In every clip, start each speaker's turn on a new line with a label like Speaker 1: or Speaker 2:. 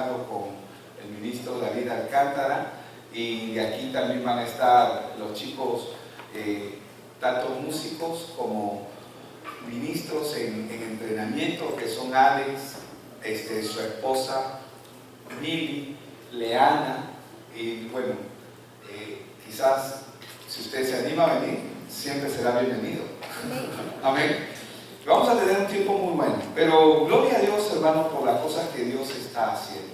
Speaker 1: con el ministro David Alcántara, y de aquí también van a estar los chicos, tanto músicos como ministros en entrenamiento, que son Alex, su esposa Mili, Leana, y bueno, quizás si usted se anima a venir, siempre será bienvenido. Amén. Vamos a tener un tiempo muy bueno, pero gloria a Dios, hermanos, por las cosas que Dios está haciendo.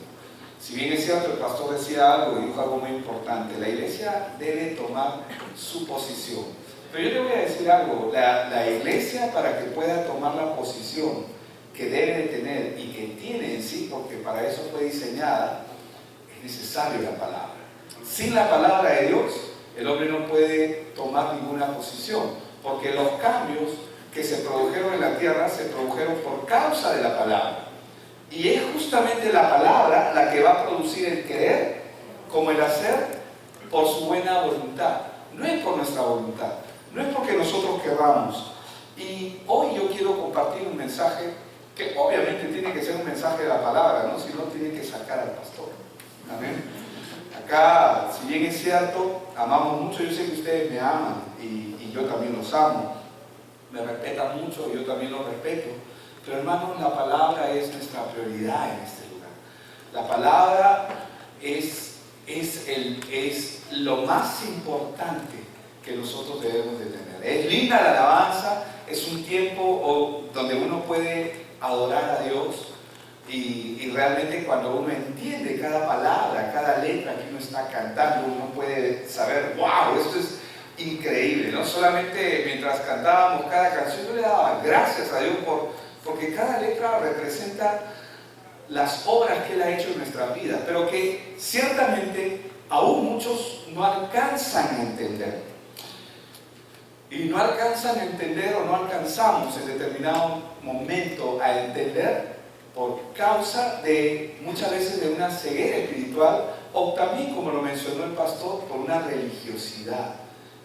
Speaker 1: Si bien es cierto, el pastor decía algo y dijo algo muy importante: la iglesia debe tomar su posición. Pero yo le voy a decir algo: la iglesia, para que pueda tomar la posición que debe de tener y que tiene en sí, porque para eso fue diseñada, es necesario la palabra. Sin la palabra de Dios, el hombre no puede tomar ninguna posición, porque los cambios que se produjeron en la tierra se produjeron por causa de la palabra. Y es justamente la palabra la que va a producir el querer como el hacer por su buena voluntad. No es por nuestra voluntad, no es porque nosotros querramos. Y hoy yo quiero compartir un mensaje que obviamente tiene que ser un mensaje de la palabra, ¿no? Si no, tiene que sacar al pastor. Amén. Acá, si bien es cierto, amamos mucho, yo sé que ustedes me aman y yo también los amo, me respetan mucho, yo también los respeto, pero hermanos, la palabra es nuestra prioridad en este lugar. La palabra es lo más importante que nosotros debemos de tener. Es linda la alabanza, es un tiempo donde uno puede adorar a Dios, y realmente cuando uno entiende cada palabra, cada letra que uno está cantando, uno puede saber, wow, esto es increíble. No solamente mientras cantábamos cada canción, yo le daba gracias a Dios porque cada letra representa las obras que Él ha hecho en nuestras vidas, pero que ciertamente aún muchos no alcanzan a entender. Y no alcanzan a entender, o no alcanzamos en determinado momento a entender, por causa de muchas veces de una ceguera espiritual, o también, como lo mencionó el pastor, por una religiosidad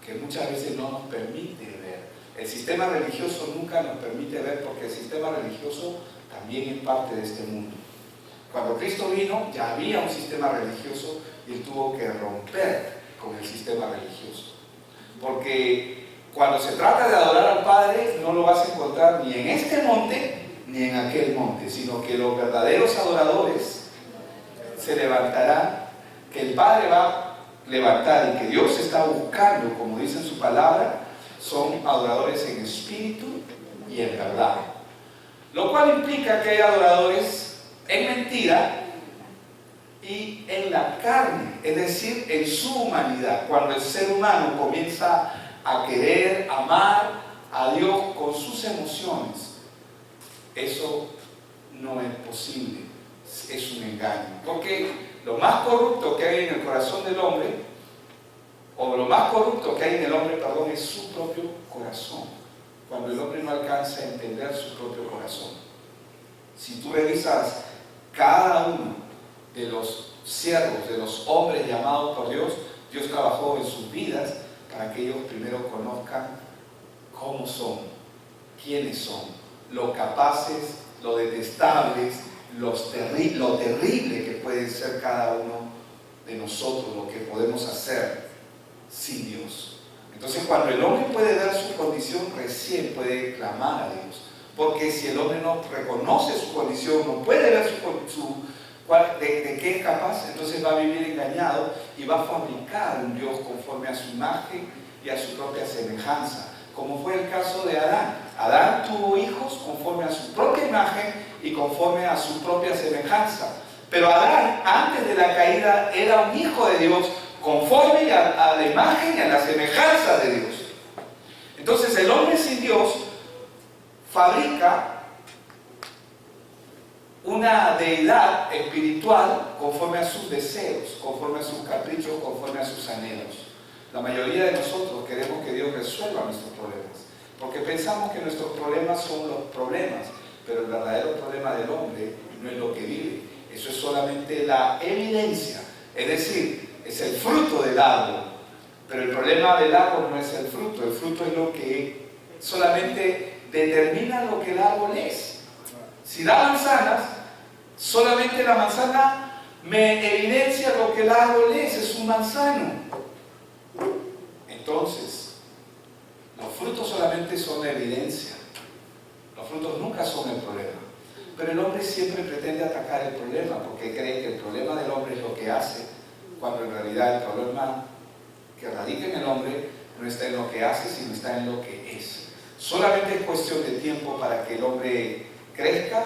Speaker 1: que muchas veces no nos permite ver. El sistema religioso nunca nos permite ver, porque el sistema religioso también es parte de este mundo. Cuando Cristo vino, ya había un sistema religioso y Él tuvo que romper con el sistema religioso. Porque cuando se trata de adorar al Padre, no lo vas a encontrar ni en este monte ni en aquel monte, sino que los verdaderos adoradores se levantarán, que el Padre va a levantar y que Dios está buscando, como dice en su palabra, son adoradores en espíritu y en verdad. Lo cual implica que hay adoradores en mentira y en la carne, es decir, en su humanidad. Cuando el ser humano comienza a querer amar a Dios con sus emociones, eso no es posible, es un engaño. Porque lo más corrupto que hay en el corazón del hombre, o lo más corrupto que hay en el hombre, perdón, es su propio corazón. Cuando el hombre no alcanza a entender su propio corazón. Si tú revisas cada uno de los siervos, de los hombres llamados por Dios, Dios trabajó en sus vidas para que ellos primero conozcan cómo son, quiénes son, lo capaces, lo detestables, lo terrible que puede ser cada uno de nosotros, lo que podemos hacer sin Dios. Entonces, cuando el hombre puede ver su condición, recién puede clamar a Dios. Porque si el hombre no reconoce su condición, no puede ver de qué es capaz, entonces va a vivir engañado y va a fabricar un Dios conforme a su imagen y a su propia semejanza, como fue el caso de Adán. Adán tuvo hijos conforme a su propia imagen y conforme a su propia semejanza. Pero Adán, antes de la caída, era un hijo de Dios conforme a la imagen y a la semejanza de Dios. Entonces el hombre sin Dios fabrica una deidad espiritual conforme a sus deseos, conforme a sus caprichos, conforme a sus anhelos. La mayoría de nosotros queremos que Dios resuelva nuestros problemas, porque pensamos que nuestros problemas son los problemas, pero el verdadero problema del hombre no es lo que vive. Eso es solamente la evidencia, es decir, es el fruto del árbol. Pero el problema del árbol no es el fruto es lo que solamente determina lo que el árbol es. Si da manzanas, Solamente la manzana me evidencia lo que el árbol es un manzano. Entonces, los frutos solamente son la evidencia. Los frutos nunca son el problema. Pero el hombre siempre pretende atacar el problema porque cree que el problema del hombre es lo que hace, cuando en realidad el problema que radica en el hombre no está en lo que hace, sino está en lo que es. Solamente es cuestión de tiempo para que el hombre crezca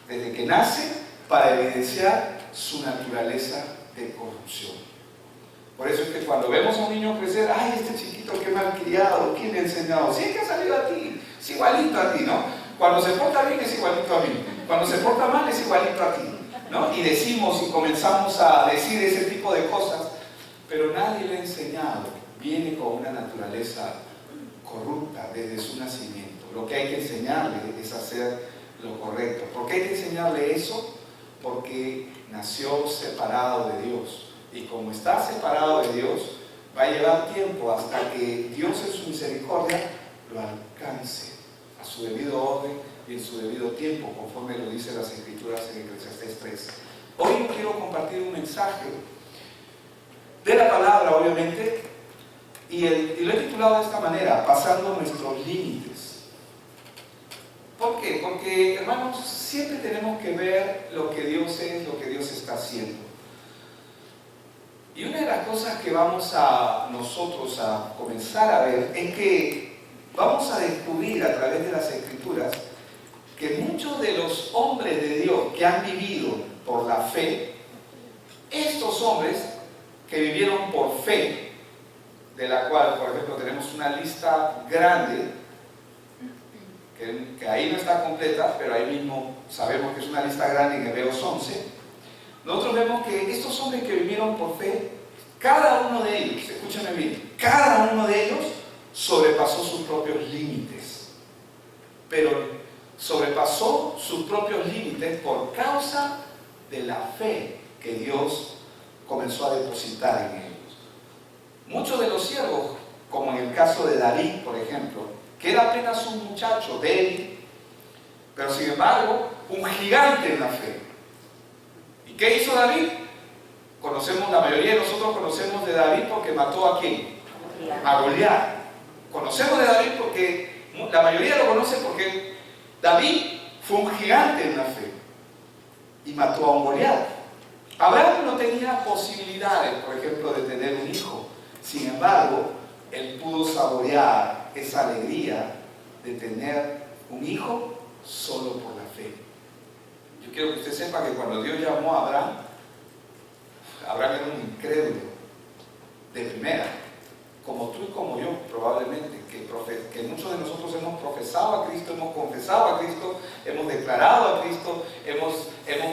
Speaker 1: desde que nace para evidenciar su naturaleza de corrupción. Por eso es que cuando vemos a un niño crecer, ¡ay, este chiquito qué mal criado! ¿Quién le ha enseñado? Sí, que ha salido a ti, es igualito a ti, ¿no? Cuando se porta bien es igualito a mí, cuando se porta mal es igualito a ti, ¿no? Y decimos y comenzamos a decir ese tipo de cosas, pero nadie le ha enseñado, viene con una naturaleza corrupta desde su nacimiento. Lo que hay que enseñarle es hacer lo correcto. ¿Por qué hay que enseñarle eso? Porque nació separado de Dios. Y como está separado de Dios, va a llevar tiempo hasta que Dios en su misericordia lo alcance a su debido orden y en su debido tiempo, conforme lo dicen las Escrituras en Eclesiastés 3. Hoy quiero compartir un mensaje de la palabra, obviamente, y lo he titulado de esta manera: pasando nuestros límites. ¿Por qué? Porque, hermanos, siempre tenemos que ver lo que Dios es, lo que Dios está haciendo. Y una de las cosas que vamos a nosotros a comenzar a ver es que vamos a descubrir a través de las Escrituras que muchos de los hombres de Dios que han vivido por la fe, estos hombres que vivieron por fe, de la cual, por ejemplo, tenemos una lista grande, que ahí no está completa, pero ahí mismo sabemos que es una lista grande en Hebreos 11, nosotros vemos que estos hombres que vivieron por fe, cada uno de ellos, escúchame bien, cada uno de ellos sobrepasó sus propios límites, pero sobrepasó sus propios límites por causa de la fe que Dios comenzó a depositar en ellos. Muchos de los siervos, como en el caso de David, por ejemplo, que era apenas un muchacho débil, pero sin embargo, un gigante en la fe. ¿Y qué hizo David? Conocemos, la mayoría de nosotros conocemos de David porque mató ¿a quién? A Goliat. Conocemos de David porque, la mayoría lo conoce porque David fue un gigante en la fe y mató a un Goliat. Abraham no tenía posibilidades, por ejemplo, de tener un hijo. Sin embargo, él pudo saborear esa alegría de tener un hijo solo por la fe. Yo quiero que usted sepa que cuando Dios llamó a Abraham, Abraham era un incrédulo de primera, como tú y como yo probablemente, que muchos de nosotros hemos profesado a Cristo, hemos confesado a Cristo, hemos declarado a Cristo, hemos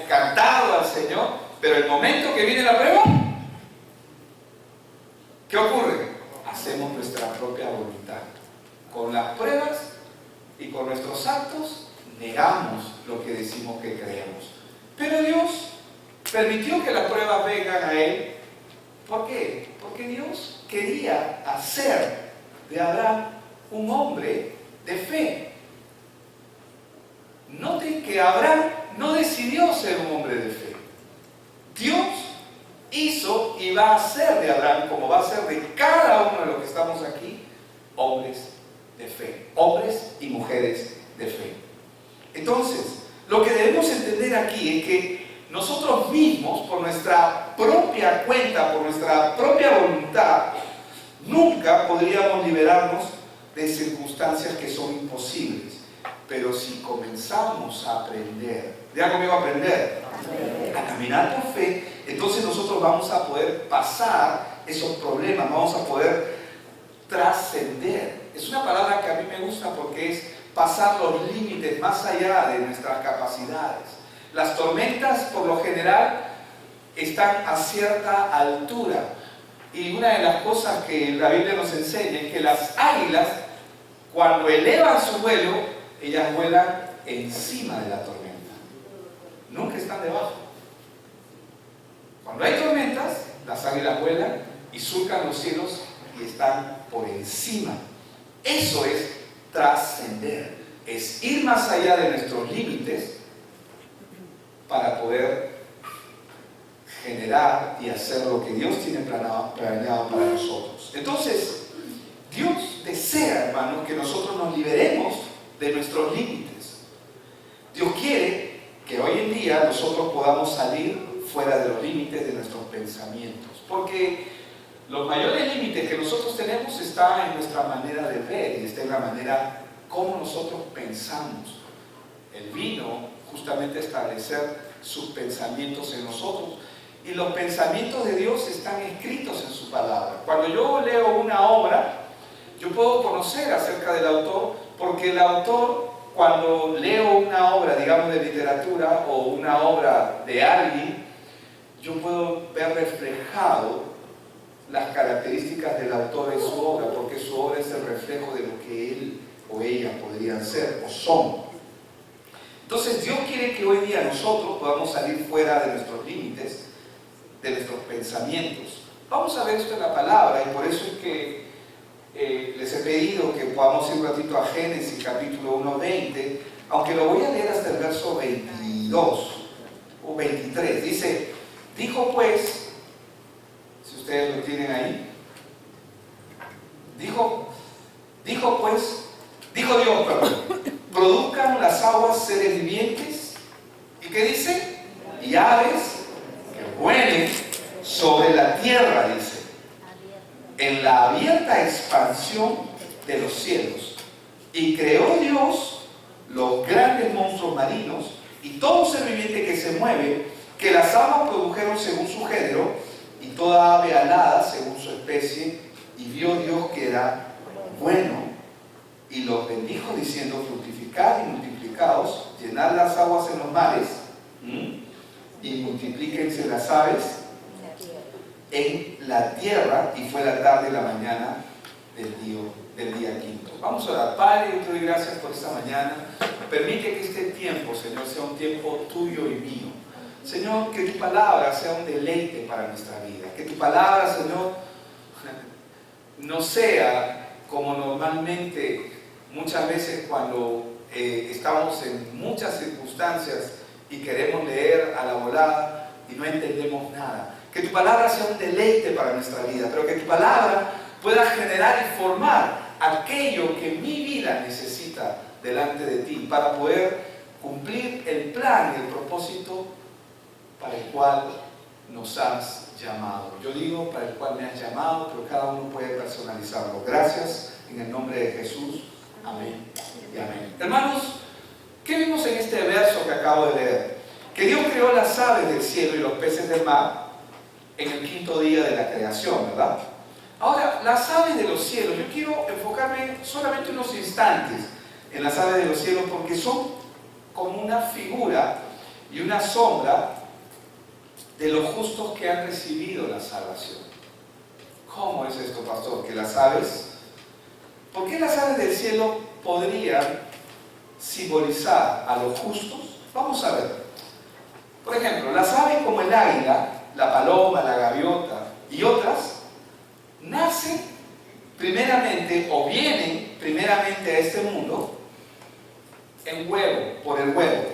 Speaker 1: cantado al Señor, pero el momento que viene la prueba, ¿qué ocurre? Hacemos nuestra propia voluntad. Con las pruebas y con nuestros actos negamos lo que decimos que creemos. Pero Dios permitió que las pruebas vengan a él. ¿Por qué? Porque Dios quería hacer de Abraham un hombre de fe. Noten que Abraham no decidió ser un hombre de fe. Dios hizo y va a hacer de Abraham, como va a ser de cada uno de los que estamos aquí, hombres de fe, hombres y mujeres de fe. Entonces, lo que debemos entender aquí es que nosotros mismos, por nuestra propia cuenta, por nuestra propia voluntad, nunca podríamos liberarnos de circunstancias que son imposibles. Pero si comenzamos a aprender, diga conmigo aprender, a caminar por fe, entonces nosotros vamos a poder pasar esos problemas, vamos a poder trascender. Es una palabra que a mí me gusta porque es pasar los límites más allá de nuestras capacidades. Las tormentas, por lo general, están a cierta altura. Y una de las cosas que la Biblia nos enseña es que las águilas, cuando elevan su vuelo, ellas vuelan encima de la tormenta. Nunca están debajo. Cuando hay tormentas, las águilas vuelan y surcan los cielos y están por encima. Eso es trascender. Es ir más allá de nuestros límites para poder generar y hacer lo que Dios tiene planeado para nosotros. Entonces, Dios desea, hermanos, que nosotros nos liberemos de nuestros límites. Dios quiere que hoy en día nosotros podamos salir fuera de los límites de nuestros pensamientos, porque los mayores límites que nosotros tenemos están en nuestra manera de ver y está en la manera como nosotros pensamos. Él vino justamente a establecer sus pensamientos en nosotros, y los pensamientos de Dios están escritos en su palabra. Cuando yo leo una obra, yo puedo conocer acerca del autor, porque el autor, cuando leo una obra, digamos, de literatura o una obra de alguien, yo puedo ver reflejado las características del autor en su obra, porque su obra es el reflejo de lo que él o ella podrían ser o son. Entonces Dios quiere que hoy día nosotros podamos salir fuera de nuestros límites, de nuestros pensamientos. Vamos a ver esto en la palabra, y por eso es que les he pedido que podamos ir un ratito a Génesis capítulo 1:20, aunque lo voy a leer hasta el verso 22 o 23. Dice, dijo pues, si ustedes lo tienen ahí, dijo Dios, produzcan las aguas seres vivientes, ¿y qué dice? Y aves que vuelen sobre la tierra, dice, en la abierta expansión de los cielos. Y creó Dios los grandes monstruos marinos y todo ser viviente que se mueve, que las aguas produjeron según su género, y toda ave alada según su especie. Y vio Dios que era bueno, y los bendijo diciendo, fructificad y multiplicaos, llenad las aguas en los mares, y multiplíquense las aves en la tierra. Y fue la tarde y la mañana del día quinto. Vamos a orar. Padre, yo te doy gracias por esta mañana. Permite que este tiempo, Señor, sea un tiempo tuyo y mío. Señor, que tu palabra sea un deleite para nuestra vida. Que tu palabra, Señor, no sea como normalmente muchas veces cuando estamos en muchas circunstancias y queremos leer a la volada y no entendemos nada. Que tu palabra sea un deleite para nuestra vida, pero que tu palabra pueda generar y formar aquello que mi vida necesita delante de ti para poder cumplir el plan y el propósito para el cual nos has llamado. Yo digo para el cual me has llamado, pero cada uno puede personalizarlo. Gracias en el nombre de Jesús. Amén y amén. Hermanos, ¿qué vimos en este verso que acabo de leer? Que Dios creó las aves del cielo y los peces del mar en el quinto día de la creación, ¿verdad? Ahora, las aves de los cielos, yo quiero enfocarme solamente unos instantes en las aves de los cielos, porque son como una figura y una sombra de los justos que han recibido la salvación. ¿Cómo es esto, pastor? Que las aves, ¿por qué las aves del cielo podrían simbolizar a los justos? Vamos a ver. Por ejemplo, las aves como el águila, la paloma, la gaviota y otras, nacen primeramente o vienen primeramente a este mundo en huevo, por el huevo,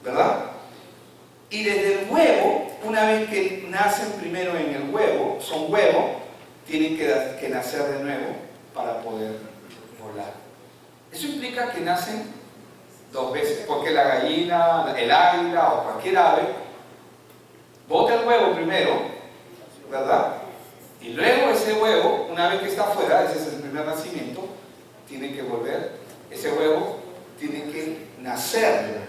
Speaker 1: ¿verdad? Y desde el huevo, una vez que nacen primero en el huevo, son huevos, tienen que nacer de nuevo para poder volar. Eso implica que nacen dos veces, porque la gallina, el águila o cualquier ave bota el huevo primero, ¿verdad? Y luego ese huevo, una vez que está afuera, ese es el primer nacimiento, tiene que volver, ese huevo tiene que nacer de nuevo.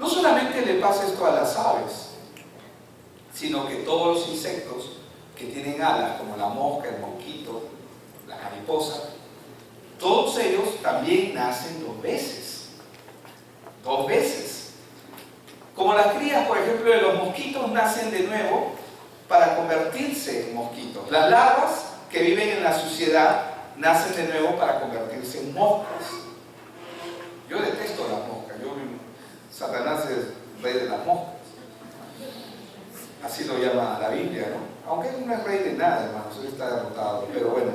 Speaker 1: No solamente le pasa esto a las aves, sino que todos los insectos que tienen alas, como la mosca, el mosquito, la mariposa, todos ellos también nacen dos veces. Dos veces. Como las crías, por ejemplo, de los mosquitos nacen de nuevo para convertirse en mosquitos. Las larvas que viven en la suciedad nacen de nuevo para convertirse en moscas. Yo detesto las moscas. Satanás es el rey de las moscas. Así lo llama la Biblia, ¿no? Aunque no es rey de nada, hermanos, él está derrotado. Pero bueno,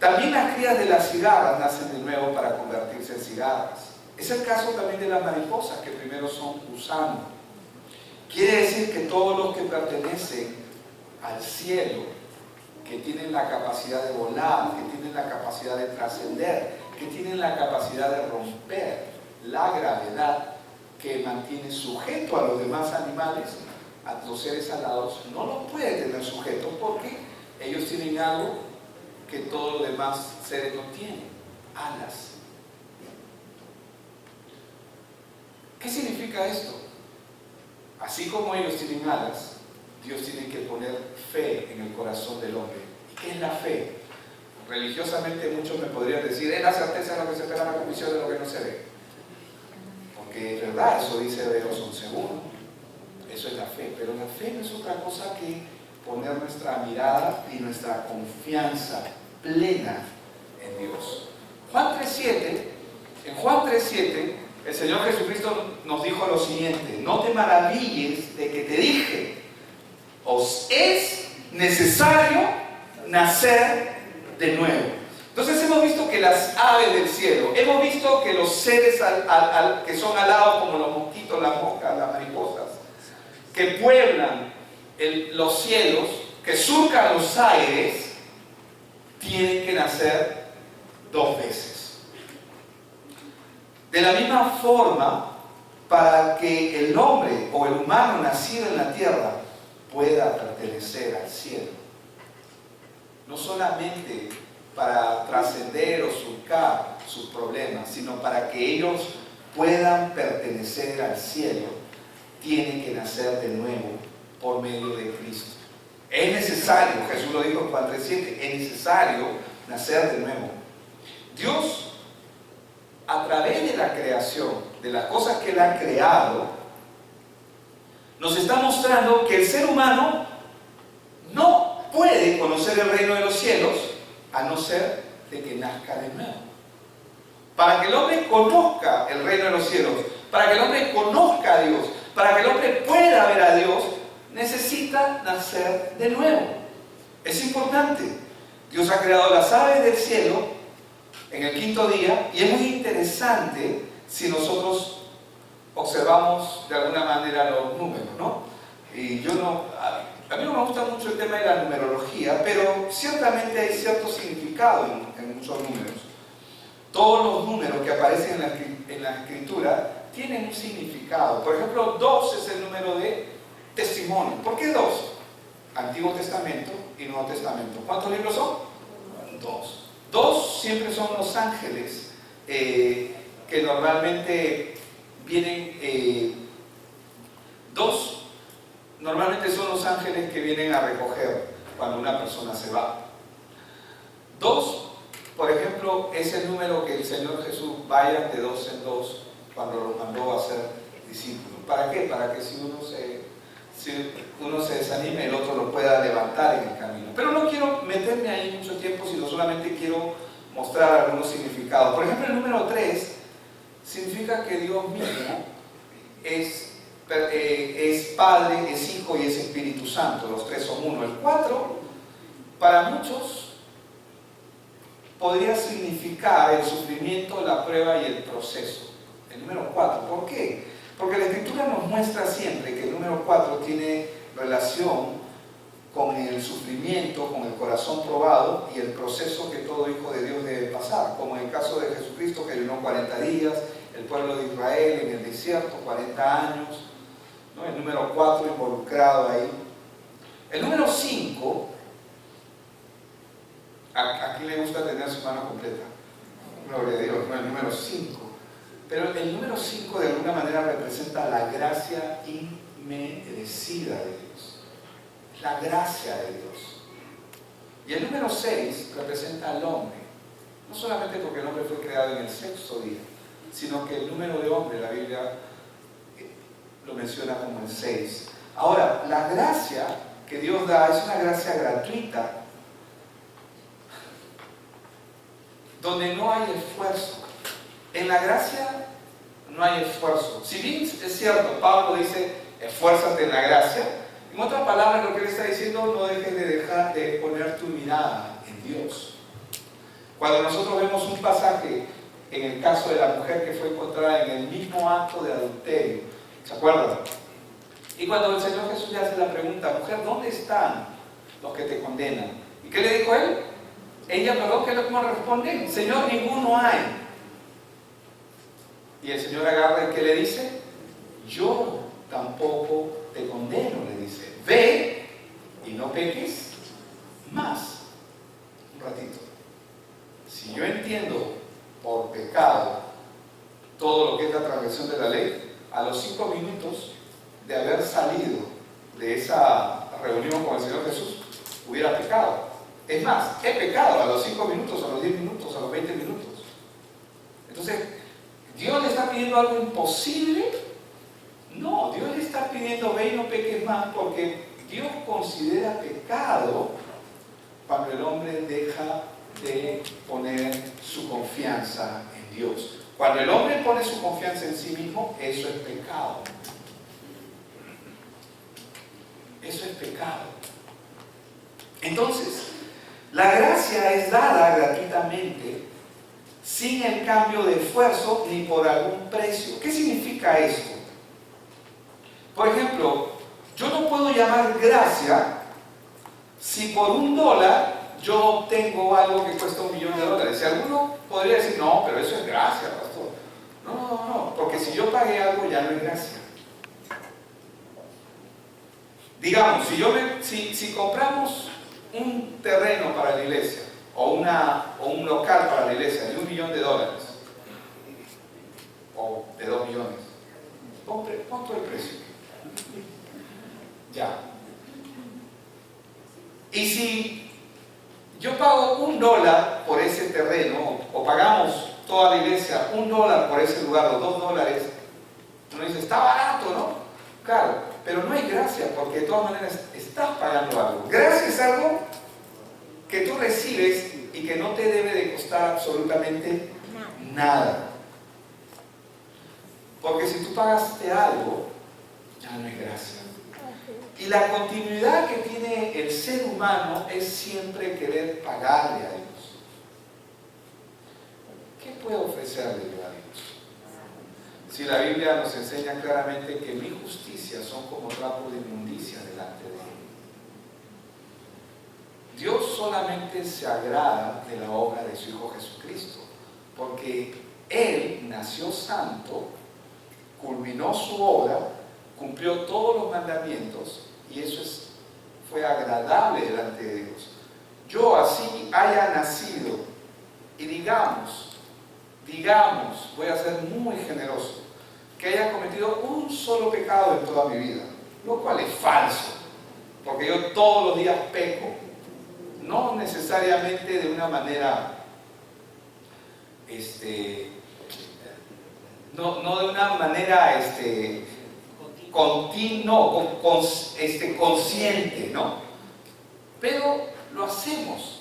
Speaker 1: también las crías de las cigarras nacen de nuevo para convertirse en cigarras. Es el caso también de las mariposas, que primero son gusanos. Quiere decir que todos los que pertenecen al cielo, que tienen la capacidad de volar, que tienen la capacidad de trascender, que tienen la capacidad de romper la gravedad que mantiene sujeto a los demás animales, a los seres alados, no los puede tener sujetos porque ellos tienen algo que todos los demás seres no tienen: alas. ¿Qué significa esto? Así como ellos tienen alas, Dios tiene que poner fe en el corazón del hombre. ¿Y qué es la fe? Religiosamente muchos me podrían decir: es la certeza de lo que se espera, la convicción de lo que no se ve. Porque es verdad, eso dice Hebreos 11:1. Eso es la fe. Pero la fe no es otra cosa que poner nuestra mirada y nuestra confianza plena en Dios. En Juan 3:7, el Señor Jesucristo nos dijo lo siguiente: no te maravilles de que te dije, os es necesario nacer de nuevo. Entonces hemos visto que las aves del cielo, hemos visto que los seres que son alados, como los mosquitos, las moscas, las mariposas, que pueblan los cielos, que surcan los aires, tienen que nacer 2 veces. De la misma forma, para que el hombre o el humano nacido en la tierra pueda pertenecer al cielo, no solamente para trascender o surcar sus problemas, sino para que ellos puedan pertenecer al cielo, tienen que nacer de nuevo por medio de Cristo. Es necesario, Jesús lo dijo en Juan 3:7, es necesario nacer de nuevo. Dios, a través de la creación, de las cosas que Él ha creado, nos está mostrando que el ser humano no puede conocer el reino de los cielos a no ser de que nazca de nuevo. Para que el hombre conozca el reino de los cielos, para que el hombre conozca a Dios, para que el hombre pueda ver a Dios, necesita nacer de nuevo. Es importante. Dios ha creado las aves del cielo en el 5º día, y es muy interesante si nosotros observamos de alguna manera los números, ¿no? Y a mí no me gusta mucho el tema de la numerología, pero ciertamente hay cierto significado en muchos números. Todos los números que aparecen en la escritura tienen un significado. Por ejemplo, 2 es el número de testimonio. ¿Por qué 2? Antiguo Testamento y Nuevo Testamento. ¿Cuántos libros son? 2. 2 siempre son los ángeles que normalmente vienen. 2 normalmente son los ángeles que vienen a recoger cuando una persona se va. 2, por ejemplo, es el número que el Señor Jesús vaya de 2 en 2 cuando los mandó a ser discípulos. ¿Para qué? Para que si uno se desanime, el otro lo pueda levantar en el camino. Pero no quiero meterme ahí mucho tiempo, sino solamente quiero mostrar algunos significados. Por ejemplo, el número 3 significa que Dios mismo es Padre, es Hijo y es Espíritu Santo. Los 3 son uno. El 4, para muchos, podría significar el sufrimiento, la prueba y el proceso. El número 4, ¿por qué? Porque la Escritura nos muestra siempre que el número 4 tiene relación con el sufrimiento, con el corazón probado y el proceso que todo hijo de Dios debe pasar, como en el caso de Jesucristo, que ayunó 40 días, el pueblo de Israel en el desierto, 40 años, ¿no? El número 4 involucrado ahí. El número 5, ¿a quién le gusta tener su mano completa? Gloria a Dios, no, el número 5. Pero el número 5 de alguna manera representa la gracia inmerecida de Dios. La gracia de Dios. Y el número 6 representa al hombre. No solamente porque el hombre fue creado en el 6º día, sino que el número de hombre, la Biblia lo menciona como el 6. Ahora, la gracia que Dios da es una gracia gratuita, donde no hay esfuerzo. En la gracia no hay esfuerzo. Si bien es cierto, Pablo dice, esfuérzate en la gracia, en otras palabras lo que él está diciendo, no dejes de dejar de poner tu mirada en Dios. Cuando nosotros vemos un pasaje, en el caso de la mujer que fue encontrada en el mismo acto de adulterio, ¿se acuerdan? Y cuando el Señor Jesús le hace la pregunta, mujer, ¿dónde están los que te condenan? ¿Y qué le dijo él? Ella, perdón, ¿qué es lo que me responde? Señor, ninguno hay. Y el Señor agarra y ¿qué le dice? Yo tampoco te condeno, le dice. Ve y no peques más. Un ratito. Si yo entiendo por pecado todo lo que es la transgresión de la ley, a los 5 minutos de haber salido de esa reunión con el Señor Jesús, hubiera pecado. Es más, he pecado a los 5 minutos, a los 10 minutos, a los 20 minutos. Entonces, ¿Dios le está pidiendo algo imposible? No, Dios le está pidiendo ve y no peques más, porque Dios considera pecado cuando el hombre deja de poner su confianza en Dios. Cuando el hombre pone su confianza en sí mismo, eso es pecado. Eso es pecado. Entonces, la gracia es dada gratuitamente, sin el cambio de esfuerzo ni por algún precio. ¿Qué significa esto? Por ejemplo, yo no puedo llamar gracia si por $1 yo obtengo algo que cuesta $1.000.000. Si alguno podría decir, no, pero eso es gracia, pastor. No, porque si yo pagué algo ya no es gracia. Digamos, si compramos un terreno para la iglesia o un local para la iglesia de $1.000.000 o de 2 millones, ¿cuánto es el precio? Ya. Y si yo pago $1 por ese terreno, o pagamos toda la iglesia $1 por ese lugar, o $2, uno dice, está barato, ¿no? Claro, pero no hay gracia, porque de todas maneras estás pagando algo. Gracia es algo que tú recibes y que no te debe de costar absolutamente nada. Porque si tú pagaste algo, ya no es gracia. Y la continuidad que tiene el ser humano es siempre querer pagarle a Dios. ¿Qué puedo ofrecerle yo a Dios? Si la Biblia nos enseña claramente que mi justicia son como trapos de inmundicia delante de Él. Dios solamente se agrada de la obra de su Hijo Jesucristo, porque Él nació santo, culminó su obra, cumplió todos los mandamientos, y eso fue agradable delante de Dios. Yo así haya nacido, y digamos, voy a ser muy generoso, que haya cometido un solo pecado en toda mi vida, lo cual es falso, porque yo todos los días peco, no necesariamente de una manera, no de una manera, consciente, ¿no? Pero lo hacemos.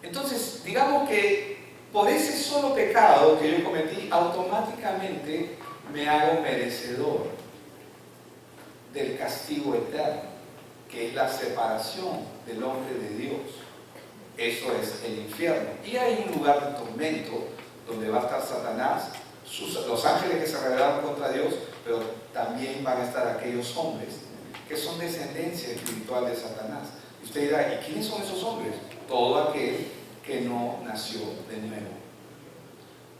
Speaker 1: Entonces, digamos que por ese solo pecado que yo cometí, automáticamente me hago merecedor del castigo eterno, que es la separación del hombre de Dios. Eso es el infierno. Y hay un lugar de tormento donde va a estar Satanás, los ángeles que se rebelaron contra Dios, pero también van a estar aquellos hombres que son descendencia espiritual de Satanás. Y usted dirá, ¿y quiénes son esos hombres? Todo aquel que no nació de nuevo.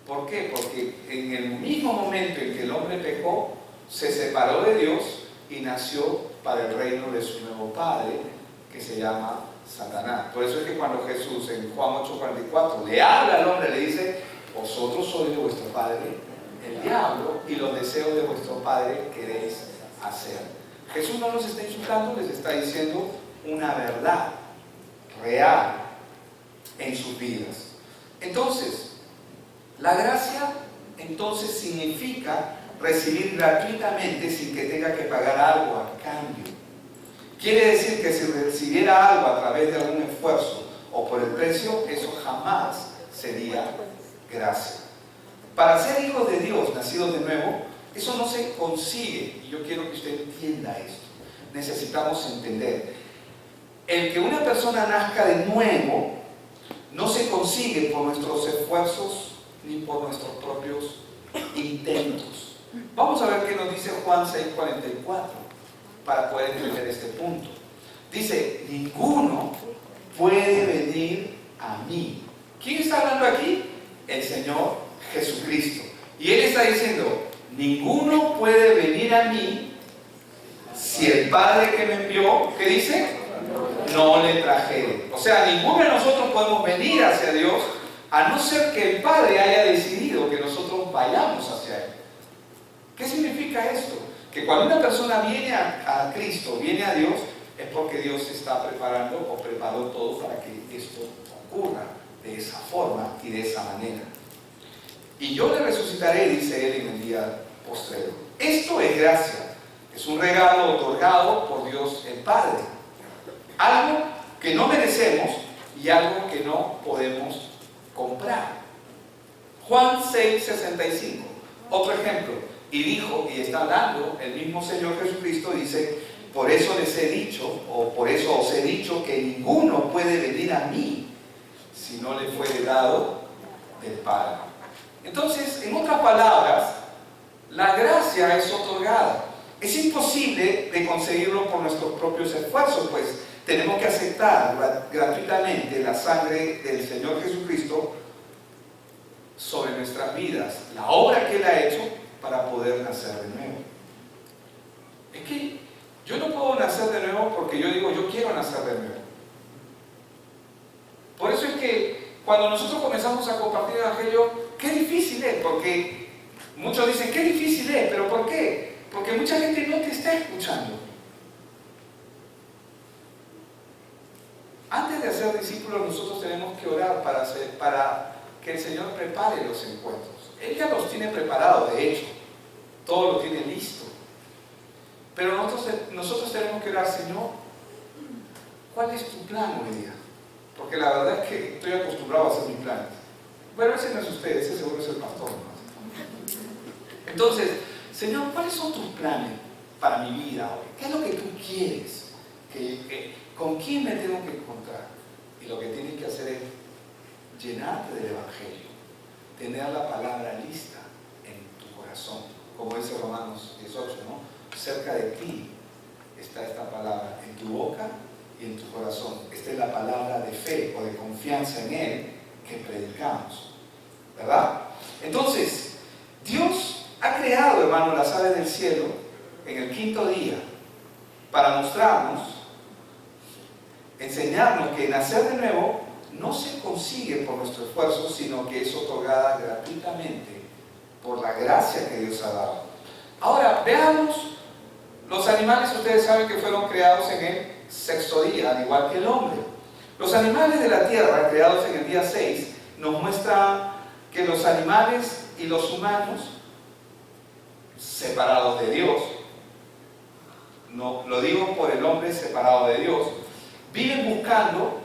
Speaker 1: ¿Por qué? Porque en el mismo momento en que el hombre pecó, se separó de Dios y nació para el reino de su nuevo padre, que se llama Satanás. Por eso es que cuando Jesús en Juan 8:44 le habla al hombre, le dice, vosotros sois de vuestro padre el diablo, y los deseos de vuestro padre queréis hacer. Jesús no nos está insultando, les está diciendo una verdad real en sus vidas. Entonces, la gracia significa recibir gratuitamente sin que tenga que pagar algo a cambio. Quiere decir que si recibiera algo a través de algún esfuerzo o por el precio, eso jamás sería gracia. Para ser hijos de Dios, nacidos de nuevo, eso no se consigue, y yo quiero que usted entienda esto. Necesitamos entender, el que una persona nazca de nuevo no se consigue por nuestros esfuerzos ni por nuestros propios intentos. Vamos a ver qué nos dice Juan 6:44 para poder entender este punto. Dice, ninguno puede venir a mí. ¿Quién está hablando aquí? El Señor Jesucristo. Y Él está diciendo, ninguno puede venir a mí si el Padre que me envió, ¿qué dice? No le trajere. O sea, ninguno de nosotros podemos venir hacia Dios a no ser que el Padre haya decidido que nosotros vayamos hacia Él. ¿Qué significa esto? Que cuando una persona viene a Cristo, viene a Dios, es porque Dios está preparando o preparó todo para que esto ocurra de esa forma y de esa manera. Y yo le resucitaré, dice Él en el día postrero. Esto es gracia, es un regalo otorgado por Dios el Padre. Algo que no merecemos y algo que no podemos comprar. Juan 6:65, otro ejemplo. Y dijo, y está hablando el mismo Señor Jesucristo, dice, por eso les he dicho, o por eso os he dicho, que ninguno puede venir a mí si no le fuere dado del Padre. Entonces, en otras palabras, la gracia es otorgada. Es imposible de conseguirlo por nuestros propios esfuerzos, pues tenemos que aceptar gratuitamente la sangre del Señor Jesucristo sobre nuestras vidas, la obra que Él ha hecho para poder nacer de nuevo. Es que yo no puedo nacer de nuevo porque yo digo, yo quiero nacer de nuevo. Por eso es que cuando nosotros comenzamos a compartir el Evangelio, qué difícil es, porque muchos dicen, qué difícil es, pero ¿por qué? Porque mucha gente no te está escuchando. Antes de hacer discípulos, nosotros tenemos que orar para que el Señor prepare los encuentros. Él ya los tiene preparados, de hecho. Todo lo tiene listo. Pero nosotros tenemos que orar, Señor, ¿cuál es tu plan hoy día? Porque la verdad es que estoy acostumbrado a hacer mis planes. Bueno, ese no es usted, ese seguro es el pastor, ¿no? Entonces, Señor, ¿cuáles son tus planes para mi vida hoy? ¿Qué es lo que tú quieres? ¿Con quién me tengo que encontrar? Y lo que tienes que hacer es llenarte del Evangelio, tener la palabra lista en tu corazón, como dice Romanos 18, ¿no? Cerca de ti está esta palabra, en tu boca y en tu corazón. Esta es la palabra de fe o de confianza en Él que predicamos, ¿verdad? Entonces, Dios ha creado, hermano, las aves del cielo en el quinto día para mostrarnos, enseñarnos que nacer de nuevo no se consigue por nuestro esfuerzo, sino que es otorgada gratuitamente por la gracia que Dios ha dado. Ahora, veamos, los animales, ustedes saben que fueron creados en el sexto día, al igual que el hombre. Los animales de la tierra, creados en el día 6, nos muestran que los animales y los humanos, separados de Dios, no lo digo por el hombre separado de Dios, viven buscando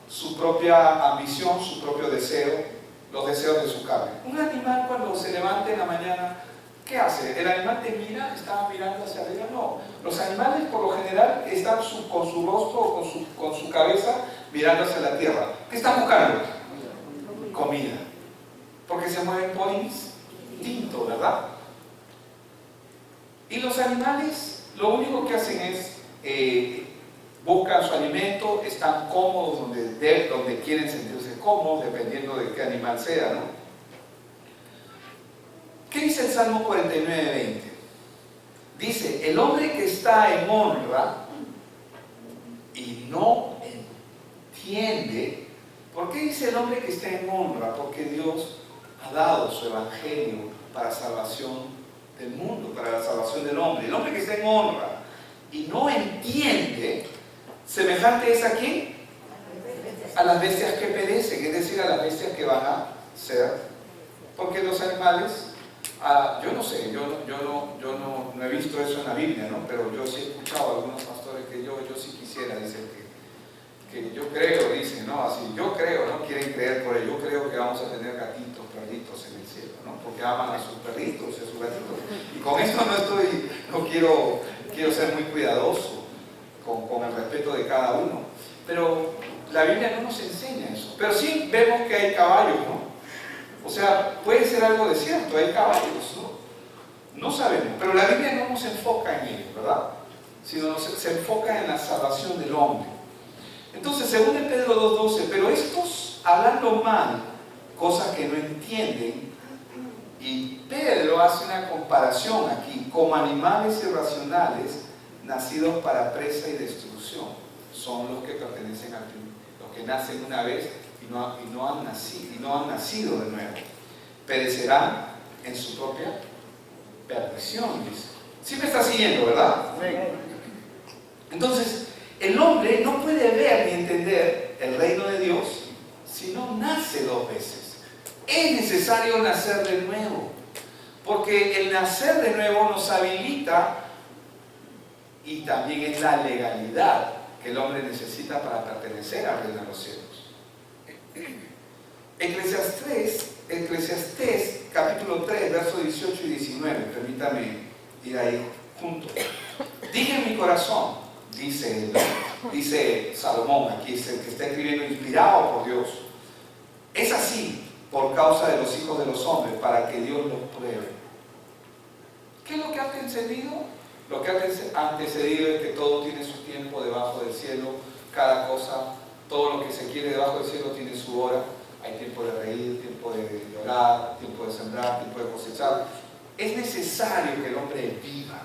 Speaker 1: su propia ambición, su propio deseo, los deseos de su carne. Un animal cuando se levanta en la mañana, ¿qué hace? ¿El animal te mira? ¿Está mirando hacia arriba? No. Los animales por lo general están con su rostro o con su cabeza mirando hacia la tierra. ¿Qué están buscando? Comida. Porque se mueven por instinto, ¿verdad? Y los animales lo único que hacen es buscan su alimento, están cómodos donde quieren sentirse cómodos, dependiendo de qué animal sea, ¿no? ¿Qué dice el Salmo 49:20? Dice, el hombre que está en honra y no entiende. ¿Por qué dice el hombre que está en honra? Porque Dios ha dado su evangelio para salvación del mundo, para la salvación del hombre. El hombre que está en honra y no entiende, semejante es a ¿quién? A las bestias que perecen, es decir, a las bestias que van a ser. Porque los animales, yo no sé, yo no he visto eso en la Biblia, ¿no? Pero yo sí he escuchado a algunos pastores que yo sí quisiera, dicen que yo creo, dicen, ¿no? Así, yo creo, no quieren creer por ello, yo creo que vamos a tener gatitos, perritos en el cielo, ¿no? Porque aman a sus perritos y a sus gatitos. Y con esto no quiero ser muy cuidadoso con el respeto de cada uno. Pero la Biblia no nos enseña eso. Pero sí vemos que hay caballos, ¿no? O sea, puede ser algo de cierto, hay caballos, ¿no? No sabemos, pero la Biblia no nos enfoca en ello, ¿verdad? Sino se enfoca en la salvación del hombre. Entonces, según el Pedro 2:12, pero estos, hablando mal, cosas que no entienden, y Pedro hace una comparación aquí, como animales irracionales, nacidos para presa y destrucción, son los que pertenecen al fin, los que nacen una vez y no han nacido de nuevo, perecerán en su propia perdición, dice. ¿Sí me está siguiendo, verdad? Entonces, el hombre no puede ver ni entender el reino de Dios si no nace dos veces. Es necesario nacer de nuevo, porque el nacer de nuevo nos habilita, y también es la legalidad que el hombre necesita para pertenecer al reino de los cielos. Eclesiastés capítulo 3, versos 18 y 19, permítame ir ahí juntos. Dije en mi corazón, dice Salomón, aquí es el que está escribiendo inspirado por Dios, es así por causa de los hijos de los hombres, para que Dios los pruebe. ¿Qué es lo que ha antecedido? Lo que ha antecedido es que todo tiene su tiempo debajo del cielo, cada cosa, todo lo que se quiere debajo del cielo tiene su hora. Hay tiempo de reír, tiempo de llorar, tiempo de sembrar, tiempo de cosechar. Es necesario que el hombre viva.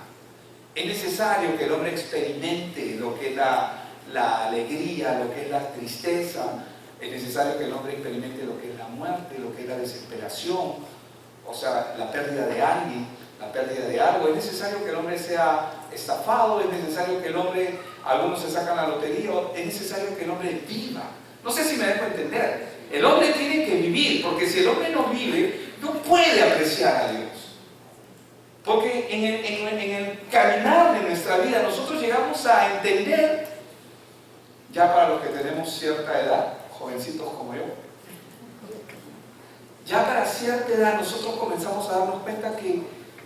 Speaker 1: Es necesario que el hombre experimente lo que es la alegría, lo que es la tristeza. Es necesario que el hombre experimente lo que es la muerte, lo que es la desesperación, o sea, la pérdida de alguien, la pérdida de algo. Es necesario que el hombre sea estafado, es necesario que el hombre, algunos se sacan la lotería, es necesario que el hombre viva. No sé si me dejo entender. El hombre tiene que vivir, porque si el hombre no vive, no puede apreciar a Dios. Porque en el caminar de nuestra vida nosotros llegamos a entender, ya para los que tenemos cierta edad, jovencitos como yo, ya para cierta edad nosotros comenzamos a darnos cuenta que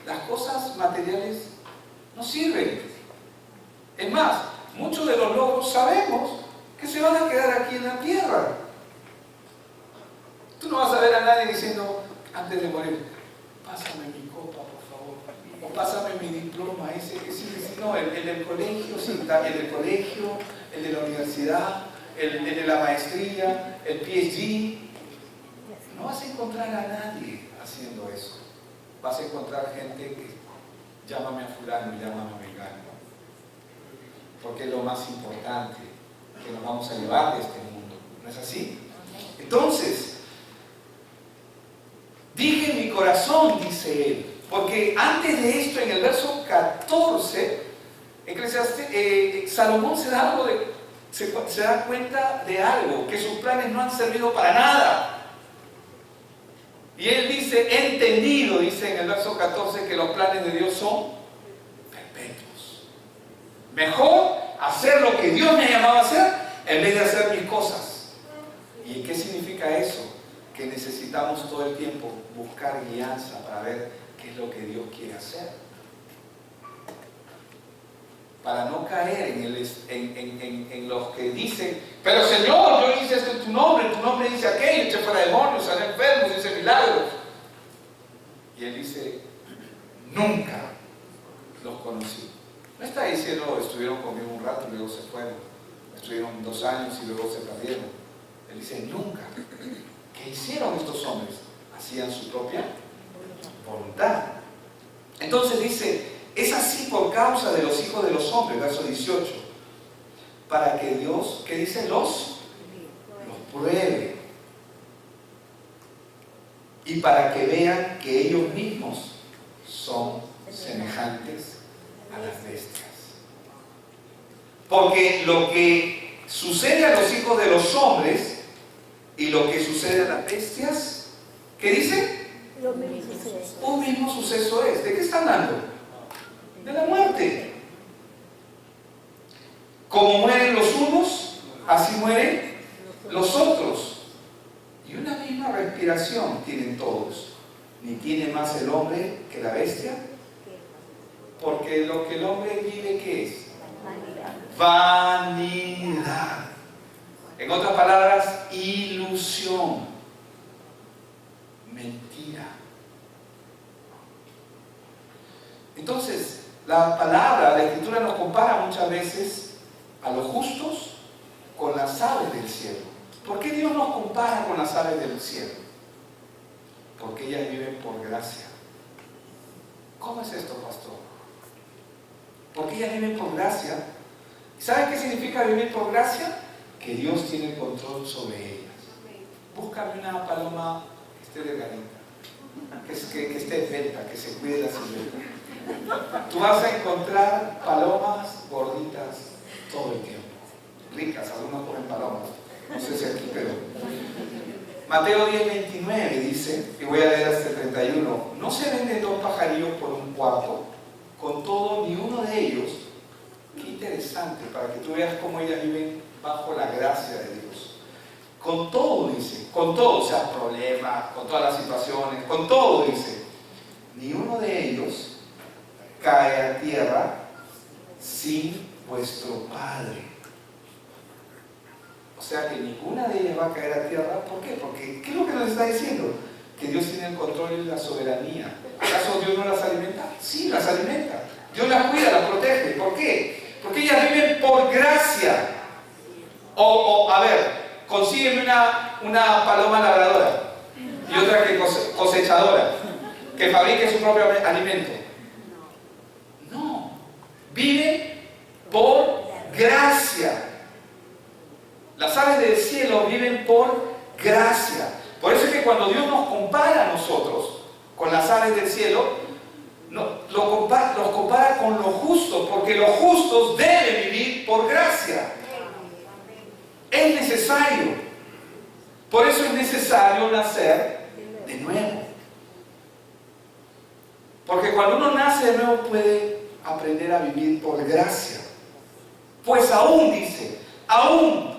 Speaker 1: las cosas materiales no sirven. Es más, muchos de los logros sabemos que se van a quedar aquí en la tierra. Tú no vas a ver a nadie diciendo antes de morir, pásame mi copa por favor, o pásame mi diploma, ese que sí, no, el del colegio, sí, el del colegio, el de la universidad, el de la maestría, el PhD. No vas a encontrar a nadie haciendo eso. Vas a encontrar gente que llámame a fulano y llámame a mengano, porque es lo más importante que nos vamos a llevar de este mundo. ¿No es así? Entonces, dije en mi corazón, dice él, porque antes de esto, en el verso 14, Salomón se da cuenta de algo, que sus planes no han servido para nada. Y él dice, he entendido, dice en el verso 14, que los planes de Dios son perpetuos. Mejor hacer lo que Dios me ha llamado a hacer, en vez de hacer mis cosas. ¿Y qué significa eso? Que necesitamos todo el tiempo buscar guianza para ver qué es lo que Dios quiere hacer. Para no caer en los que dicen, pero Señor, yo hice esto en tu nombre dice aquello, eché fuera demonios, sané enfermos, hice milagros. Y él dice, nunca los conocí. No está diciendo, estuvieron conmigo un rato y luego se fueron, estuvieron 2 años y luego se perdieron. Él dice, nunca. ¿Qué hicieron estos hombres? Hacían su propia voluntad. Entonces dice, es así por causa de los hijos de los hombres, verso 18, para que Dios, ¿qué dice? Los pruebe, y para que vean que ellos mismos son semejantes a las bestias. Porque lo que sucede a los hijos de los hombres y lo que sucede a las bestias, ¿qué dice? Un mismo suceso es. ¿De qué está hablando? De la muerte. Como mueren los unos, así mueren los otros. Y una misma respiración tienen todos. Ni tiene más el hombre que la bestia. Porque lo que el hombre vive, ¿qué es? Vanidad. En otras palabras, ilusión. Mentira. La palabra, la Escritura nos compara muchas veces a los justos con las aves del cielo. ¿Por qué Dios nos compara con las aves del cielo? Porque ellas viven por gracia. ¿Cómo es esto, pastor? Porque ellas viven por gracia. ¿Saben qué significa vivir por gracia? Que Dios tiene el control sobre ellas. Búscame una paloma que esté delgadita, que esté esbelta, que se cuide la silueta. Tú vas a encontrar palomas gorditas todo el tiempo. Ricas, algunos comen palomas. No sé si aquí, pero... Mateo 10:29 dice, y voy a leer hasta el 31, no se venden 2 pajarillos por un cuarto, con todo ni uno de ellos. Qué interesante, para que tú veas cómo ellas viven bajo la gracia de Dios. Con todo, dice, con todo, o sea, problemas, con todas las situaciones, con todo, dice, ni uno de ellos cae a tierra sin vuestro Padre. O sea que ninguna de ellas va a caer a tierra. ¿Por qué? Porque, ¿qué es lo que nos está diciendo? Que Dios tiene el control y la soberanía. ¿Acaso Dios no las alimenta? Sí, las alimenta. Dios las cuida, las protege. ¿Por qué? Porque ellas viven por gracia. A ver, consígueme una paloma labradora y otra que cosechadora, que fabrique su propio alimento. No, viven por gracia. Las aves del cielo viven por gracia. Por eso es que cuando Dios nos compara a nosotros con las aves del cielo, los compara con los justos, porque los justos deben vivir por gracia. Es necesario. Por eso es necesario nacer de nuevo. Porque cuando uno nace de nuevo puede aprender a vivir por gracia. Pues aún, dice, aún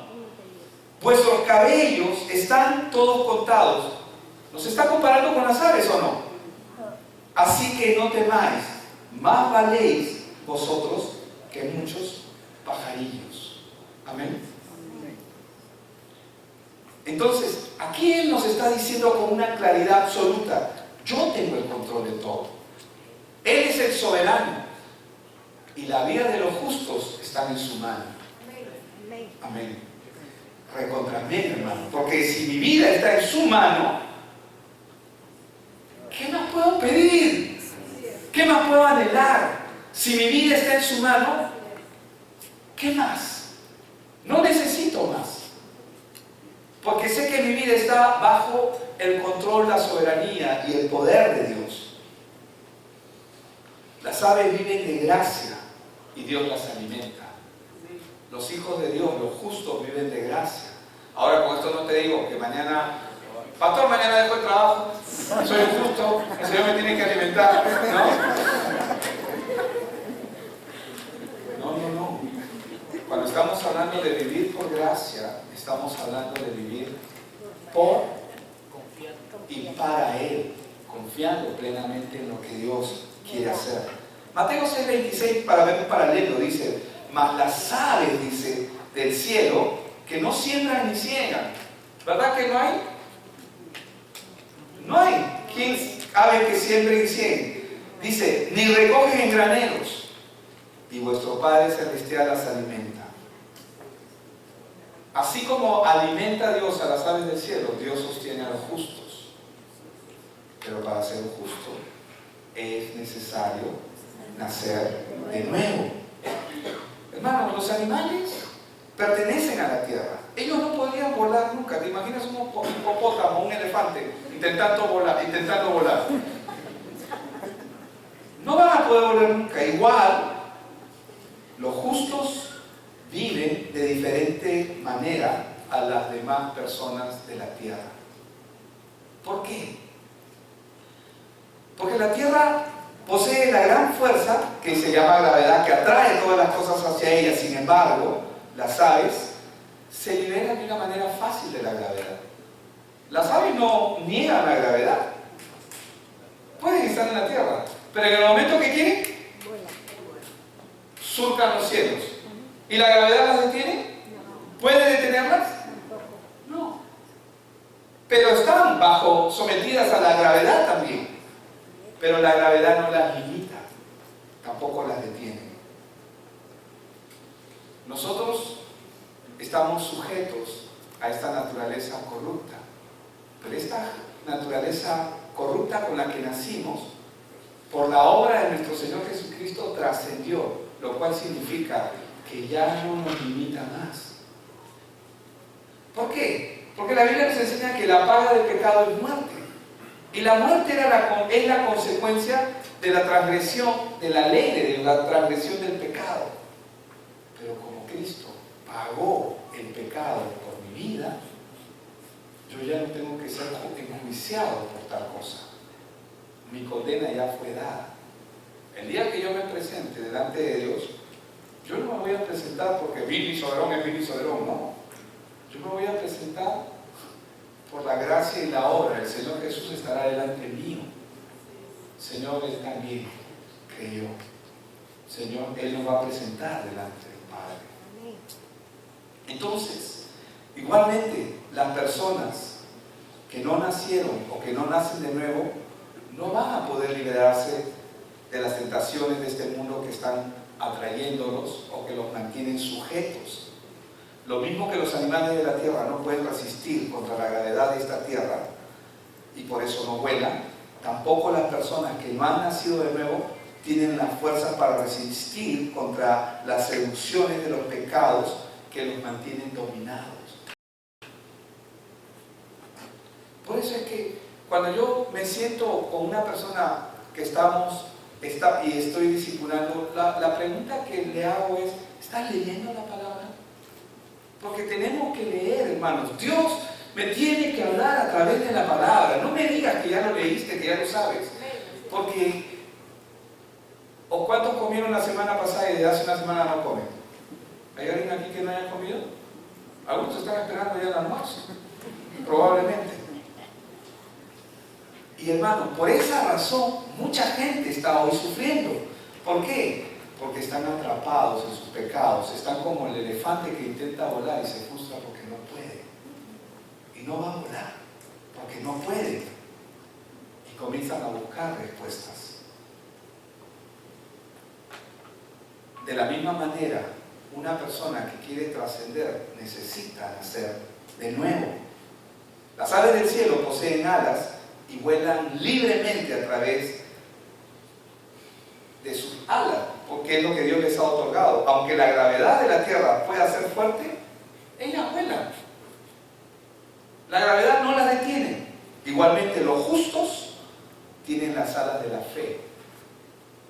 Speaker 1: vuestros cabellos están todos contados. ¿Nos está comparando con las aves o no? Así que no temáis, más valéis vosotros que muchos pajarillos. Amén. Entonces, aquí Él nos está diciendo con una claridad absoluta, yo tengo el control de todo. Él es el soberano y la vida de los justos está en su mano. Amén. Recontra amén, hermano. Porque si mi vida está en su mano, ¿qué más puedo pedir? ¿Qué más puedo anhelar? Si mi vida está en su mano, ¿qué más? No necesito más. Porque sé que mi vida está bajo el control, la soberanía y el poder de Dios. Las aves viven de gracia y Dios las alimenta. Los hijos de Dios, los justos, viven de gracia. Ahora con esto no te digo que mañana, pastor, mañana dejo el trabajo, soy un justo, el Señor me tiene que alimentar. No. Cuando estamos hablando de vivir por gracia, estamos hablando de vivir por y para Él, confiando plenamente en lo que Dios quiere hacer. Mateo 6:26, para ver un paralelo, dice, mas las aves, dice, del cielo, que no siembran ni ciegan. ¿Verdad que no hay? No hay aves que siembren y cieguen. Dice, ni recogen en graneros, y vuestro Padre Celestial las alimenta. Así como alimenta Dios a las aves del cielo, Dios sostiene a los justos. Pero para ser justo es necesario nacer de nuevo. Hermanos, los animales pertenecen a la tierra. Ellos no podrían volar nunca. ¿Te imaginas un hipopótamo, un elefante intentando volar? No van a poder volar nunca. Igual, los justos viven de diferente manera a las demás personas de la tierra. ¿Por qué? Porque la tierra posee la gran fuerza que se llama gravedad, que atrae todas las cosas hacia ella. Sin embargo, las aves se liberan de una manera fácil de la gravedad. Las aves no niegan la gravedad. Pueden estar en la tierra, pero en el momento que quieren, surcan los cielos. ¿Y la gravedad las detiene? ¿Puede detenerlas? No. Pero están sometidas a la gravedad también. Pero la gravedad no las limita. tampoco las detienen. Nosotros estamos sujetos a esta naturaleza corrupta, pero esta naturaleza corrupta con la que nacimos, por la obra de nuestro Señor Jesucristo, trascendió, lo cual significa que ya no nos limita más. ¿Por qué? Porque la Biblia nos enseña que la paga del pecado es muerte. Y la muerte es la consecuencia de la transgresión de la ley, de la transgresión del pecado. Pero como Cristo pagó el pecado por mi vida, yo ya no tengo que ser enjuiciado por tal cosa. Mi condena ya fue dada. El día que yo me presente delante de Dios, yo no me voy a presentar porque Billy Soberón es Billy Soberón, no. Yo me voy a presentar por la gracia y la obra. El Señor Jesús estará delante mío. Señor, Él también creyó. Señor, Él nos va a presentar delante del Padre. Entonces, igualmente, las personas que no nacieron o que no nacen de nuevo, no van a poder liberarse de las tentaciones de este mundo que están atrayéndolos o que los mantienen sujetos. Lo mismo que los animales de la tierra no pueden resistir contra la gravedad de esta tierra y por eso no vuelan, tampoco las personas que no han nacido de nuevo tienen la fuerza para resistir contra las seducciones de los pecados que los mantienen dominados. Por eso es que cuando yo me siento con una persona que y estoy discipulando, la pregunta que le hago es: ¿estás leyendo la palabra? Porque tenemos que leer, hermanos. Dios me tiene que hablar a través de la palabra. No me digas que ya lo leíste, que ya lo sabes. Porque, ¿o cuántos comieron la semana pasada y de hace una semana no comen? ¿Hay alguien aquí que no haya comido? Algunos están esperando ya el almuerzo, probablemente. Y hermano, por esa razón mucha gente está hoy sufriendo. ¿Por qué? Porque están atrapados en sus pecados, están como el elefante que intenta volar y se frustra porque no puede. Y no va a volar, porque no puede. Y comienzan a buscar respuestas. De la misma manera, una persona que quiere trascender necesita nacer de nuevo. Las aves del cielo poseen alas y vuelan libremente a través de sus alas, porque es lo que Dios les ha otorgado. Aunque la gravedad de la tierra pueda ser fuerte, ellas vuelan. La gravedad no las detiene. Igualmente los justos tienen las alas de la fe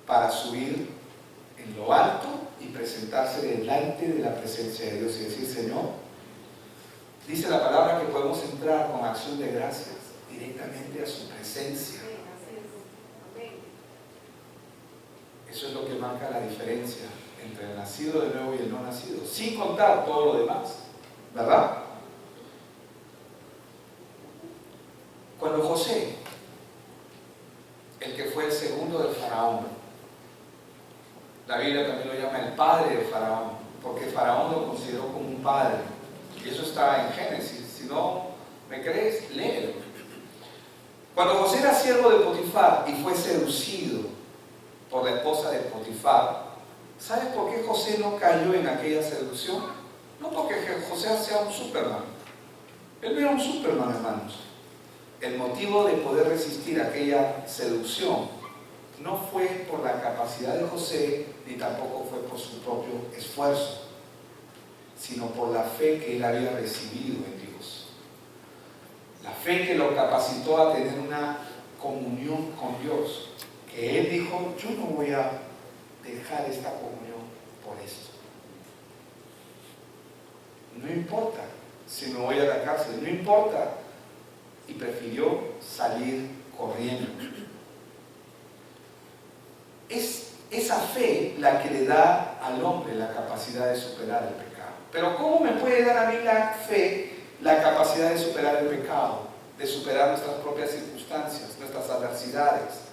Speaker 1: para subir en lo alto y presentarse delante de la presencia de Dios y decir: Señor, dice la palabra que podemos entrar con acción de gracias directamente a su presencia. Eso es lo que marca la diferencia entre el nacido de nuevo y el no nacido, sin contar todo lo demás, ¿verdad? Cuando José, el que fue el segundo del faraón, la Biblia también lo llama el padre de Faraón, porque Faraón lo consideró como un padre, y eso está en Génesis. Si no me crees, léelo. Cuando José era siervo de Potifar y fue seducido por la esposa de Potifar, ¿sabes por qué José no cayó en aquella seducción? No porque José sea un Superman. Él no era un Superman, hermanos. El motivo de poder resistir aquella seducción no fue por la capacidad de José, ni tampoco fue por su propio esfuerzo, sino por la fe que él había recibido en Dios. La fe que lo capacitó a tener una comunión con Dios, que él dijo: yo no voy a dejar esta comunión por esto. No importa si me voy a la cárcel, no importa. Y prefirió salir corriendo. Es esa fe la que le da al hombre la capacidad de superar el pecado. Pero ¿cómo me puede dar a mí la fe la capacidad de superar el pecado? De superar nuestras propias circunstancias, nuestras adversidades,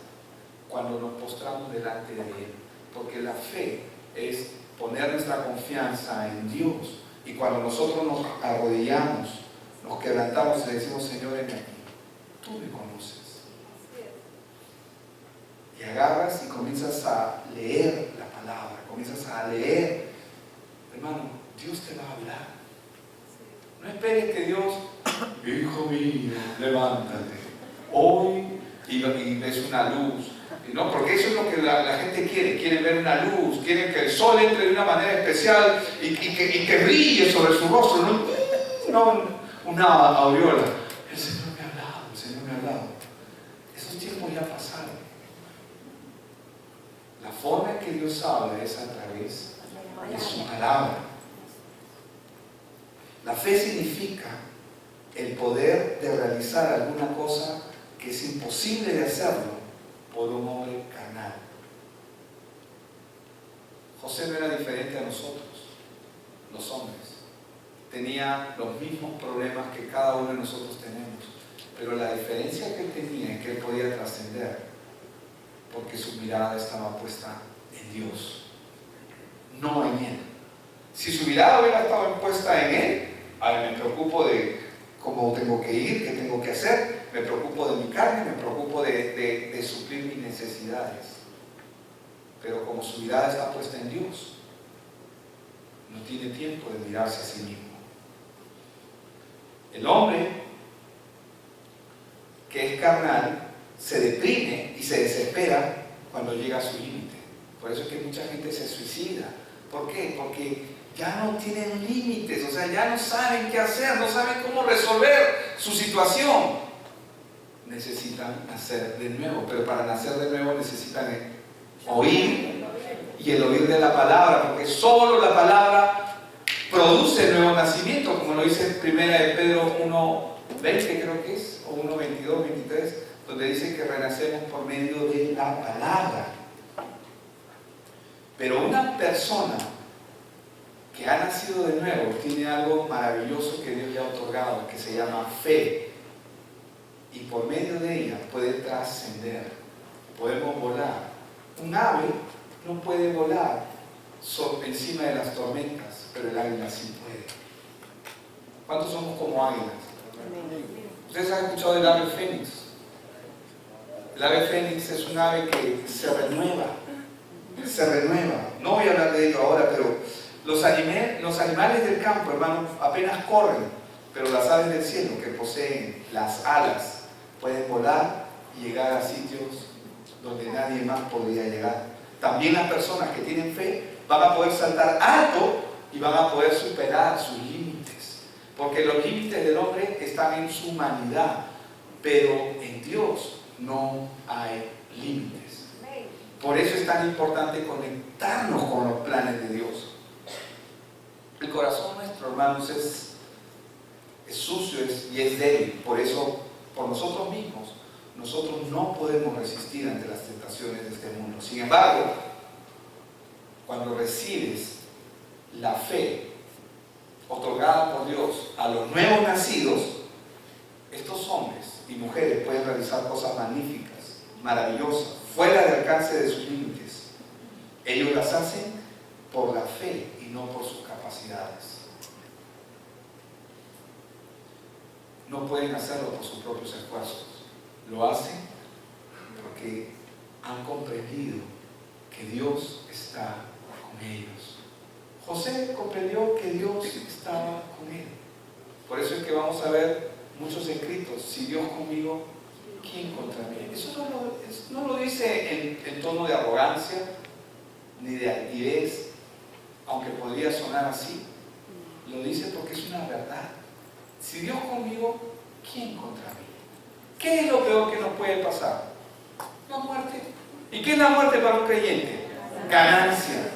Speaker 1: cuando nos postramos delante de Él. Porque la fe es poner nuestra confianza en Dios. Y cuando nosotros nos arrodillamos, nos quebrantamos y le decimos: Señor, heme aquí, tú me conoces. Y agarras y comienzas a leer la palabra, comienzas a leer. Hermano, Dios te va a hablar. No esperes que Dios, hijo mío, levántate. Hoy y ves una luz. No, porque eso es lo que la gente quiere. Quieren ver una luz, quieren que el sol entre de una manera especial y que brille sobre su rostro. No una aureola. El Señor me ha hablado, el Señor me ha hablado. Esos tiempos ya pasaron. La forma en que Dios habla es a través de su palabra. La fe significa el poder de realizar alguna cosa que es imposible de hacerlo por un hombre carnal. José no era diferente a nosotros, los hombres. Tenía los mismos problemas que cada uno de nosotros tenemos, pero la diferencia que él tenía es que él podía trascender porque su mirada estaba puesta en Dios, no en él. Si su mirada hubiera estado puesta en él, me preocupo de cómo tengo que ir, qué tengo que hacer, me preocupo de mi carne, me preocupo de suplir mis necesidades. Pero como su mirada está puesta en Dios, no tiene tiempo de mirarse a sí mismo. El hombre que es carnal se deprime y se desespera cuando llega a su límite. Por eso es que mucha gente se suicida. ¿Por qué? Porque ya no tienen límites, o sea, ya no saben qué hacer, no saben cómo resolver su situación. Necesitan nacer de nuevo, pero para nacer de nuevo necesitan oír, y el oír de la palabra, porque solo la palabra produce el nuevo nacimiento, como lo dice en 1 de Pedro 1:20, creo que es, o 1:22, 23, donde dice que renacemos por medio de la palabra. Pero una persona que ha nacido de nuevo tiene algo maravilloso que Dios le ha otorgado, que se llama fe, y por medio de ella puede trascender. Podemos volar. Un ave no puede volar encima de las tormentas, pero el águila sí puede. ¿Cuántos somos como águilas? ¿Ustedes han escuchado del ave fénix? El ave fénix es un ave que se renueva. No voy a hablar de ello ahora, pero los animales del campo, hermanos, apenas corren, pero las aves del cielo que poseen las alas pueden volar y llegar a sitios donde nadie más podría llegar. También las personas que tienen fe van a poder saltar alto y van a poder superar sus límites, porque los límites del hombre están en su humanidad, pero en Dios no hay límites. Por eso es tan importante conectarnos con los planes de Dios. El corazón nuestro, hermanos, es sucio y es débil. Por eso, por nosotros mismos, nosotros no podemos resistir ante las tentaciones de este mundo. Sin embargo, cuando recibes la fe otorgada por Dios a los nuevos nacidos, estos hombres y mujeres pueden realizar cosas magníficas, maravillosas, fuera del alcance de sus límites. Ellos las hacen por la fe y no por sus capacidades. No pueden hacerlo por sus propios esfuerzos. Lo hacen porque han comprendido que Dios está con ellos. José comprendió que Dios estaba con él. Por eso es que vamos a ver muchos escritos: si Dios conmigo, ¿quién contra mí? Eso no lo dice en tono de arrogancia ni de altivez, aunque podría sonar así. Lo dice porque es una verdad. Si Dios conmigo, ¿quién contra mí? ¿Qué es lo peor que nos puede pasar? La muerte. ¿Y qué es la muerte para un creyente? Ganancia.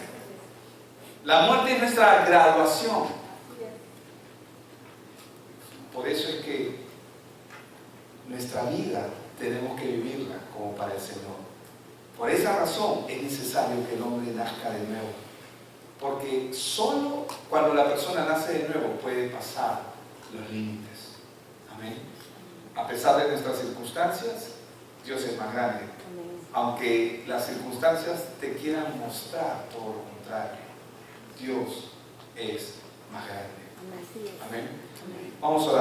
Speaker 1: La muerte es nuestra graduación. Por eso es que nuestra vida tenemos que vivirla como para el Señor. Por esa razón es necesario que el hombre nazca de nuevo. Porque solo cuando la persona nace de nuevo puede pasar los límites. Amén. A pesar de nuestras circunstancias, Dios es más grande. Aunque las circunstancias te quieran mostrar todo lo contrario, Dios es más grande. Amén. Vamos a orar.